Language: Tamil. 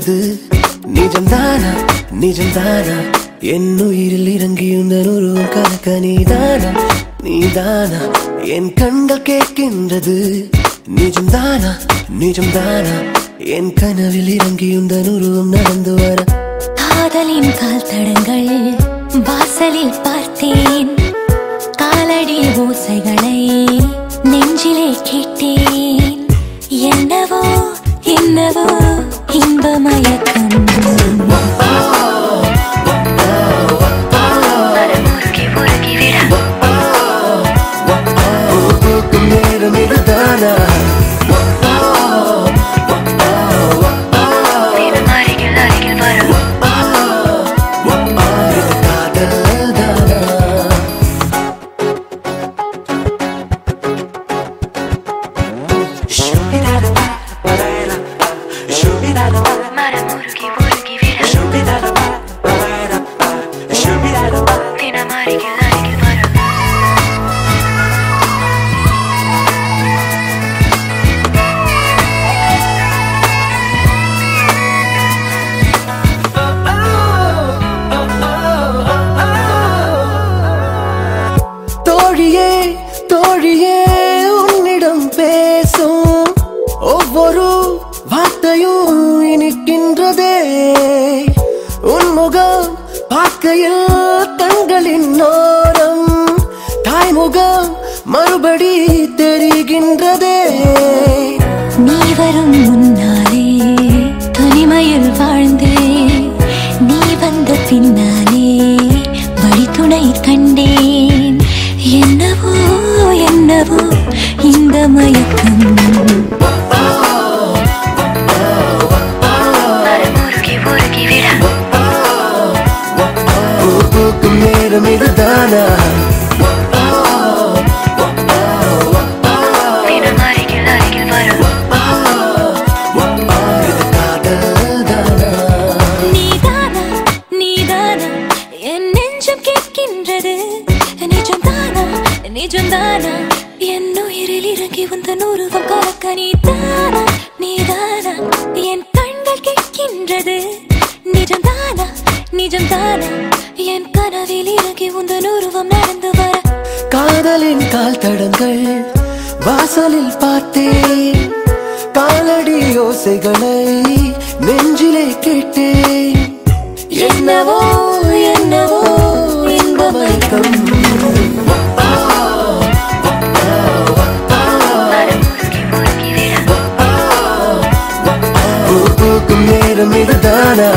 கேட்கின்றது நிஜம்தானா நிஜம்தானா என் உயிரில் இறங்கியுந்த உருவம் கலக்க நீதானா நீதானா என் கண்கள் கேட்கின்றது நிஜம்தானா நிஜம்தானா என் கனவில் இறங்கியுந்த உருவம் நடந்து வர காதலின் கால் தடங்கள் வாசலில் பார்த்தேன் காலடி ஓசைகளை நெஞ்சிலே கேட்டேன் என்னவோ என்னவோ இன்ப மயக்கம் நேரம் இதுதானா தோழியே உன்னிடம் பேசும் ஒவ்வொரு வார்த்தையும் இனிக்கின்றதே உன்முகம் பார்க்கையில் தங்களின் நோரம் தாய்முகம் மறுபடி தெரிகின்றதே நீ வரும் முன்னாலே தனிமையில் வாழ்ந்தே நீ வந்த பின்னாலே வழித்துணை கண்டேன் என்னவோ என்னவோ இந்த மயக்கம் நேரம் இதுதானா நிஜம்தானா என் உயிரில் இறங்கி வந்த உருவம் கலக்க நீதானா நீதானா என் கண்கள் கேட்கின்றது நிஜம்தானா நிஜம்தானா என் கனவில் இறங்கி வந்த உருவம் நடந்து வர காதலின் கால் தடங்கள் வாசலில் பார்த்தேன் காலடி ஓசைகளை நெஞ்சிலே கேட்டேன் என்னவோ என்னவோ இன்ப மயக்கம் நேரம் இதுதானா